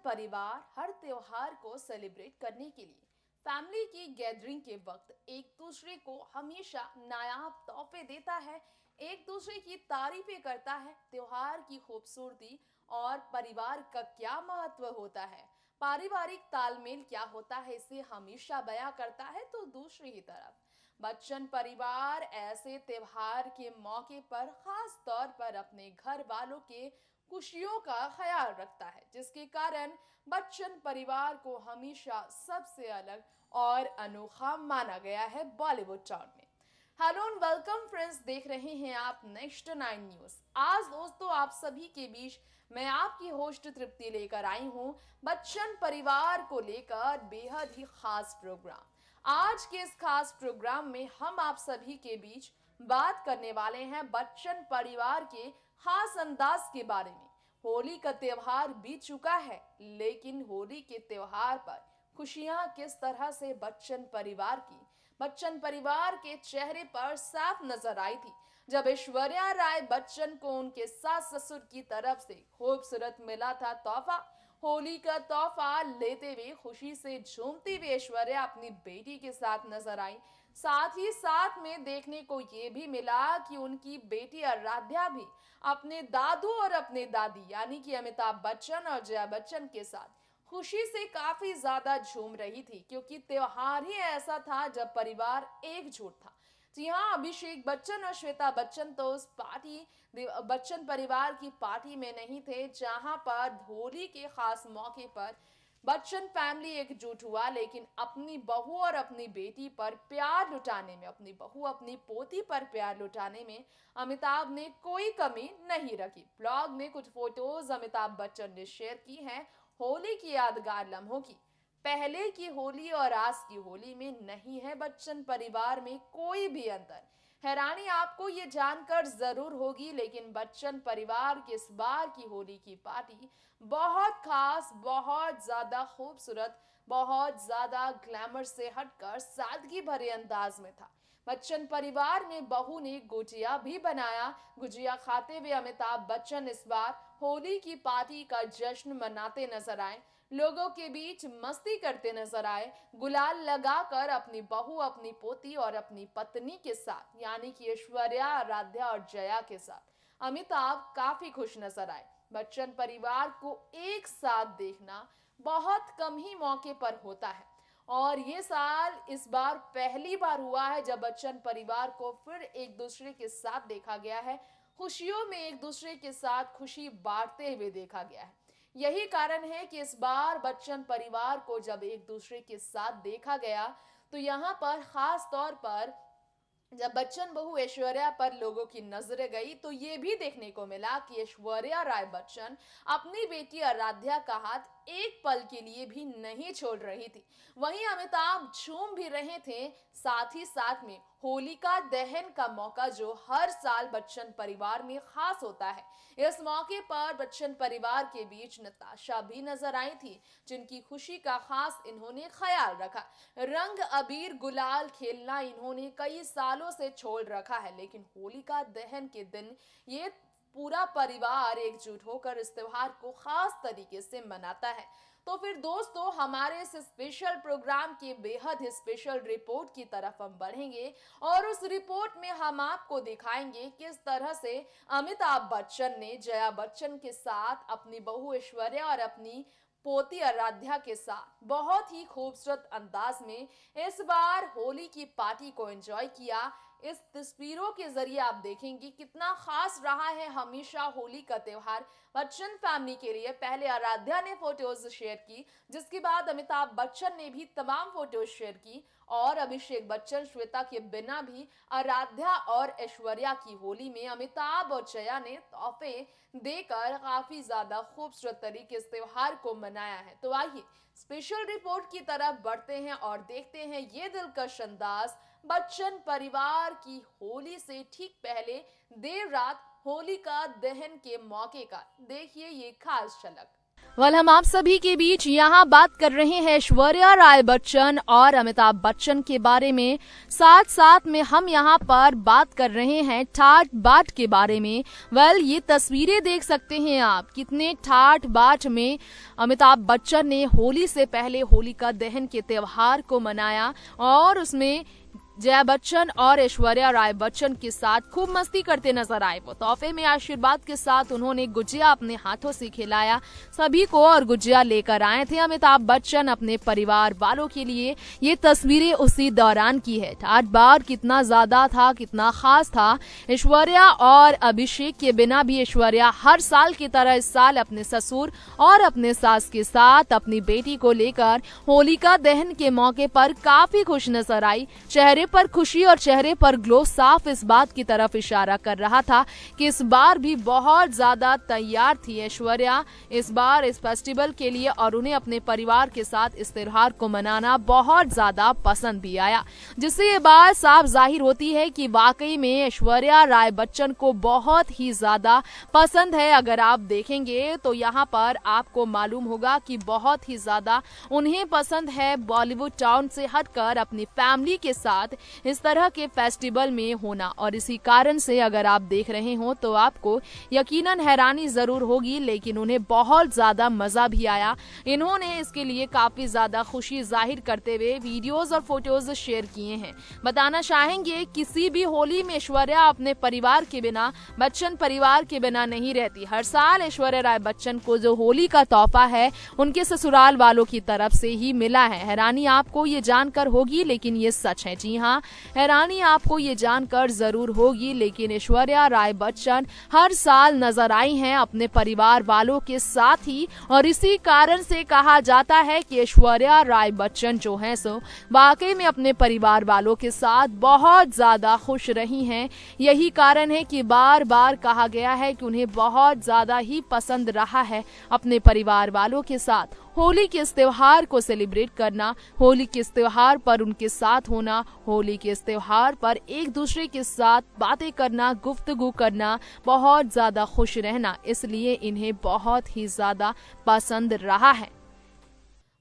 परिवार हर त्योहार को सेलिब्रेट करने के लिए फैमिली की गैदरिंग के वक्त एक दूसरे को हमेशा नायाब तोहफे देता है, एक दूसरे की तारीफें करता है। त्योहार की खूबसूरती और परिवार का क्या महत्व होता है, पारिवारिक तालमेल क्या होता है, इसे हमेशा बयां करता है। तो दूसरी ही तरफ बच्चन परिवार ऐसे त्योहार के मौके पर खास तौर पर अपने घर वालों के खुशियों का ख्याल रखता है, जिसके कारण बच्चन परिवार को हमेशा सबसे अलग और अनोखा माना गया है बॉलीवुड टाउन में। हेलो एंड वेलकम फ्रेंड्स, देख रहे हैं आप नेक्स्ट 9 न्यूज। आज दोस्तों आप सभी के बीच मैं आपकी होस्ट तृप्ति लेकर आई हूं बच्चन परिवार को लेकर बेहद ही खास प्रोग्राम। आज के इस खास प्रोग्राम में हम आप सभी के बीच बात करने वाले हैं बच्चन परिवार के खास अंदाज के बारे में। होली का त्योहार बीत चुका है, लेकिन होली के त्योहार पर खुशियां किस तरह से बच्चन परिवार के चेहरे पर साफ नजर आई थी जब ऐश्वर्या राय बच्चन को उनके सास ससुर की तरफ से खूबसूरत मिला था तोहफा। होली का तोहफा लेते हुए खुशी से झूमती हुई ऐश्वर्या अपनी बेटी के साथ नजर आई। साथ ही साथ में देखने को ये भी मिला कि उनकी बेटी आराध्या भी अपने दादू और अपने दादी यानी कि अमिताभ बच्चन और जया बच्चन के साथ खुशी से काफी ज्यादा झूम रही थी, क्योंकि त्योहार ही ऐसा था जब परिवार एकजुट था। जी हाँ, अभिषेक बच्चन और श्वेता बच्चन तो उस बच्चन परिवार की पार्टी में नहीं थे जहां पर होली के खास मौके पर बच्चन फैमिली एकजुट हुआ, लेकिन अपनी बहू और अपनी बेटी पर प्यार लुटाने में, अपनी बहू अपनी पोती पर प्यार लुटाने में अमिताभ ने कोई कमी नहीं रखी। ब्लॉग में कुछ फोटोज अमिताभ बच्चन ने शेयर की हैं होली की यादगार लम्हों की। पहले की होली और आज की होली में नहीं है बच्चन परिवार में कोई भी अंतर। हैरानी आपको ये जानकर जरूर होगी, लेकिन बच्चन परिवार के इस बार की होली की पार्टी बहुत खास, बहुत ज्यादा खूबसूरत, बहुत ज्यादा ग्लैमर से हटकर सादगी भरे अंदाज में था। बच्चन परिवार में बहू ने गुजिया भी बनाया। गुजिया खाते हुए अमिताभ बच्चन इस बार होली की पार्टी का जश्न मनाते नजर आए, लोगों के बीच मस्ती करते नजर आए, गुलाल लगाकर अपनी बहू, अपनी पोती और अपनी पत्नी के साथ यानी कि ऐश्वर्या, आराध्या और जया के साथ अमिताभ काफी खुश नजर आए। बच्चन परिवार को एक साथ देखना बहुत कम ही मौके पर होता है, और ये साल इस बार पहली बार हुआ है जब बच्चन परिवार को फिर एक दूसरे के साथ देखा गया है, खुशियों में एक दूसरे के साथ खुशी बांटते हुए देखा गया है। यही कारण है कि इस बार बच्चन परिवार को जब एक दूसरे के साथ देखा गया तो यहाँ पर खास तौर पर जब बच्चन बहू ऐश्वर्या पर लोगों की नजरें गई तो ये भी देखने को मिला कि ऐश्वर्या राय बच्चन अपनी बेटी आराध्या का हाथ एक पल के लिए भी नहीं छोड़ रही थी। वहीं अमिताभ झूम भी रहे थे। साथ ही साथ में होलिका दहन का मौका जो हर साल बच्चन परिवार में खास होता है, इस मौके पर बच्चन परिवार के बीच नताशा भी नजर आई थी, जिनकी खुशी का खास इन्होंने ख्याल रखा। रंग अबीर गुलाल खेलना इन्होंने कई सालों से छोड़ रखा है, लेकिन होलिका दहन के दिन ये पूरा परिवार एकजुट होकर इस त्योहार को खास तरीके से मनाता है। तो फिर दोस्तों हमारे इस स्पेशल प्रोग्राम के बेहद ही स्पेशल रिपोर्ट की तरफ हम बढ़ेंगे, और उस रिपोर्ट में हम आपको दिखाएंगे किस तरह से अमिताभ बच्चन ने जया बच्चन के साथ, अपनी बहू ऐश्वर्या और अपनी पोती आराध्या के साथ बहुत ही खूबसूरत अंदाज में इस बार होली की पार्टी को एंजॉय किया। इस तस्वीरों के जरिए आप देखेंगे कितना खास रहा है हमेशा होली का त्योहार बच्चन फैमिली के लिए। पहले आराध्या ने फोटोज शेयर की, जिसके बाद अमिताभ बच्चन ने भी तमाम फोटोज शेयर की, और अभिषेक बच्चन, श्वेता के बिना भी आराध्या और ऐश्वर्या की होली में अमिताभ और जया ने तोहफे देकर काफी ज्यादा खूबसूरत तरीके से त्योहार को मनाया है। तो आइए स्पेशल रिपोर्ट की तरफ बढ़ते हैं और देखते हैं ये दिलकश अंदाज बच्चन परिवार की होली से ठीक पहले देर रात होलिका दहन के मौके का। देखिए ये खास झलक। हम आप सभी के बीच यहाँ बात कर रहे हैं ऐश्वर्या राय बच्चन और अमिताभ बच्चन के बारे में। साथ साथ में हम यहाँ पर बात कर रहे हैं ठाट बाट के बारे में। ये तस्वीरें देख सकते हैं आप, कितने ठाट बाट में अमिताभ बच्चन ने होली से पहले होलिका दहन के त्योहार को मनाया और उसमें जया बच्चन और ऐश्वर्या राय बच्चन के साथ खूब मस्ती करते नजर आए। वो तोहफे में आशीर्वाद के साथ उन्होंने गुजिया अपने हाथों से खिलाया सभी को और गुजिया लेकर आए थे अमिताभ बच्चन अपने परिवार वालों के लिए। ये तस्वीरें उसी दौरान की है। ठाट बाट कितना ज्यादा था, कितना खास था। ऐश्वर्या और अभिषेक के बिना भी ऐश्वर्या हर साल की तरह इस साल अपने ससुर और अपने सास के साथ अपनी बेटी को लेकर होलिका दहन के मौके पर काफी खुश नजर आई। चेहरे पर खुशी और चेहरे पर ग्लो साफ इस बात की तरफ इशारा कर रहा था कि इस बार भी बहुत ज्यादा तैयार थी ऐश्वर्या इस बार इस फेस्टिवल के लिए, और उन्हें अपने परिवार के साथ इस त्योहार को मनाना बहुत ज्यादा पसंद भी आया, जिससे ये बात साफ जाहिर होती है कि वाकई में ऐश्वर्या राय बच्चन को बहुत ही ज्यादा पसंद है। अगर आप देखेंगे तो यहाँ पर आपको मालूम होगा कि बहुत ही ज्यादा उन्हें पसंद है बॉलीवुड टाउन से हटकर अपनी फैमिली के साथ इस तरह के फेस्टिवल में होना, और इसी कारण से अगर आप देख रहे हो तो आपको यकीनन हैरानी जरूर होगी, लेकिन उन्हें बहुत ज्यादा मजा भी आया। इन्होंने इसके लिए काफी ज्यादा खुशी जाहिर करते हुए वीडियोस और फोटोज शेयर किए हैं। बताना चाहेंगे किसी भी होली में ऐश्वर्या अपने परिवार के बिना, बच्चन परिवार के बिना नहीं रहती। हर साल ऐश्वर्या राय बच्चन को जो होली का तोहफा है उनके ससुराल वालों की तरफ से ही मिला है। हैरानी आपको ये जानकर होगी, लेकिन ये सच है। जी हाँ, हैरानी आपको ये जानकर जरूर होगी, लेकिन ऐश्वर्या राय बच्चन हर साल नजर आई हैं अपने परिवार वालों के साथ ही, और इसी कारण से कहा जाता है कि ऐश्वर्या राय बच्चन जो हैं सो वाकई में अपने परिवार वालों के साथ बहुत ज्यादा खुश रही हैं। यही कारण है कि बार बार कहा गया है कि उन्हें बहुत ज्यादा ही पसंद रहा है अपने परिवार वालों के साथ होली के इस त्योहार को सेलिब्रेट करना, होली के इस त्योहार पर उनके साथ होना, होली के इस त्योहार पर एक दूसरे के साथ बातें करना, गुफ्तगू करना, बहुत ज्यादा खुश रहना, इसलिए इन्हें बहुत ही ज्यादा पसंद रहा है।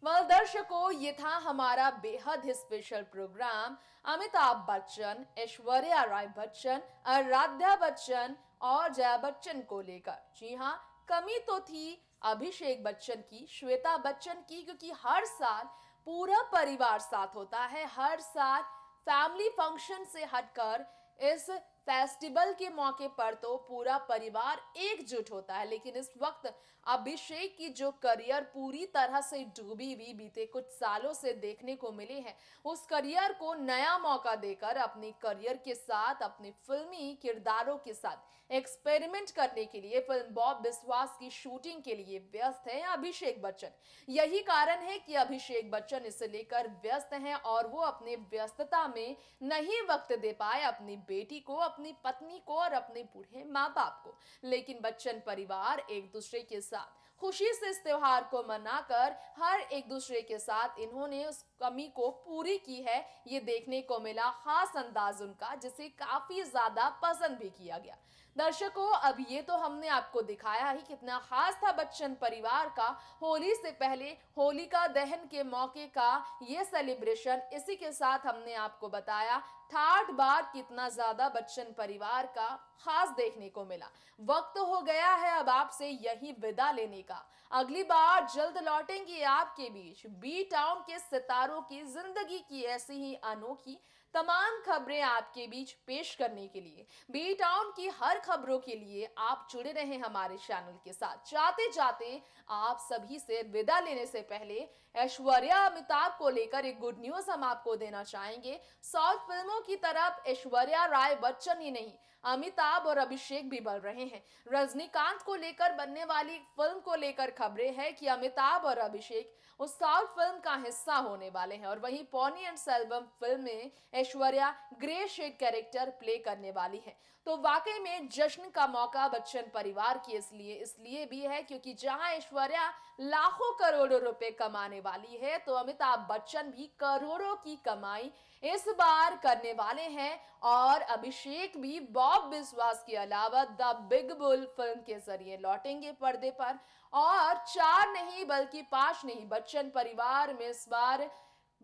दर्शकों, ये था हमारा बेहद ही स्पेशल प्रोग्राम अमिताभ बच्चन, ऐश्वर्या राय बच्चन, आराध्या बच्चन और जया बच्चन को लेकर। जी हाँ, कमी तो थी अभिषेक बच्चन की, श्वेता बच्चन की, क्योंकि हर साल पूरा परिवार साथ होता है। हर साल फैमिली फंक्शन से हटकर इस फेस्टिवल के मौके पर तो पूरा परिवार एकजुट होता है, लेकिन इस वक्त अभिषेक की जो करियर पूरी तरह से डूबी हुई बीते कुछ सालों से देखने को मिले हैं, उस करियर को नया मौका देकर अपने करियर के साथ, अपने फिल्मी किरदारों के साथ एक्सपेरिमेंट करने के लिए फिल्म बॉब बिस्वास की शूटिंग के लिए व्यस्त है अभिषेक बच्चन। यही कारण है कि अभिषेक बच्चन इसे लेकर व्यस्त हैं और वो अपने व्यस्तता में नहीं वक्त दे पाए अपनी बेटी को, अपनी पत्नी को और अपने बूढ़े माँ बाप को। लेकिन बच्चन परिवार एक दूसरे के साथ खुशी से इस त्योहार को मनाकर हर एक दूसरे के साथ इन्होंने उस कमी को पूरी की है। ये देखने को मिला खास अंदाज उनका, जिसे काफी ज्यादा पसंद भी किया गया। दर्शकों, अब ये तो हमने आपको दिखाया ही कितना खास था बच्चन परिवार का होली से पहले होलिका दहन के मौके का ये सेलिब्रेशन। इसी के साथ हमने आपको बताया ठाट बाट कितना ज्यादा बच्चन परिवार का खास देखने को मिला। वक्त हो गया है अब आपसे यही विदा लेने का। अगली बार जल्द लौटेंगे आपके बीच बी टाउन के सितारों की जिंदगी की ऐसी ही अनोखी तमाम खबरें आपके बीच पेश करने के लिए। बी टाउन की हर खबरों के लिए आप जुड़े रहें हमारे चैनल के साथ। जाते जाते आप सभी से विदा लेने से पहले ऐश्वर्या अमिताभ को लेकर एक गुड न्यूज हम आपको देना चाहेंगे। साउथ फिल्मों की तरफ ऐश्वर्या राय बच्चन ही नहीं, अमिताभ और अभिषेक भी बढ़ रहे हैं। रजनीकांत को लेकर बनने वाली फिल्म को लेकर खबरें हैं कि अमिताभ और अभिषेक उस साउथ फिल्म का हिस्सा होने वाले हैं, और वहीं पोन्नियिन सेल्वम फिल्म में Aishwarya grey shade character play करने वाली है। तो वाकई में जश्न का मौका बच्चन परिवार की इसलिए भी है क्योंकि जहां ऐश्वर्या लाखों करोड़ों रुपए कमाने वाली है, तो अमिताभ बच्चन भी करोड़ों की कमाई इस बार करने वाले हैं, और अभिषेक भी बॉब बिस्वास के अलावा द बिग बुल फिल्म के जरिए लौटेंगे पर्दे पर। और 4 नहीं बल्कि 5 नहीं, बच्चन परिवार में इस बार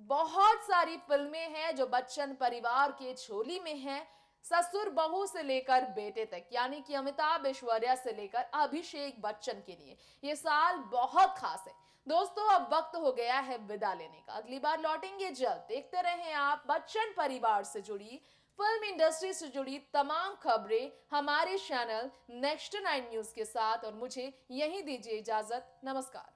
बहुत सारी फिल्में हैं जो बच्चन परिवार के झोली में हैं। ससुर बहू से लेकर बेटे तक, यानी कि अमिताभ ऐश्वर्या से लेकर अभिषेक बच्चन के लिए ये साल बहुत खास है। दोस्तों, अब वक्त हो गया है विदा लेने का। अगली बार लौटेंगे जल्द। देखते रहें आप बच्चन परिवार से जुड़ी, फिल्म इंडस्ट्री से जुड़ी तमाम खबरें हमारे चैनल नेक्स्ट 9 न्यूज के साथ। और मुझे यहीं दीजिए इजाजत। नमस्कार।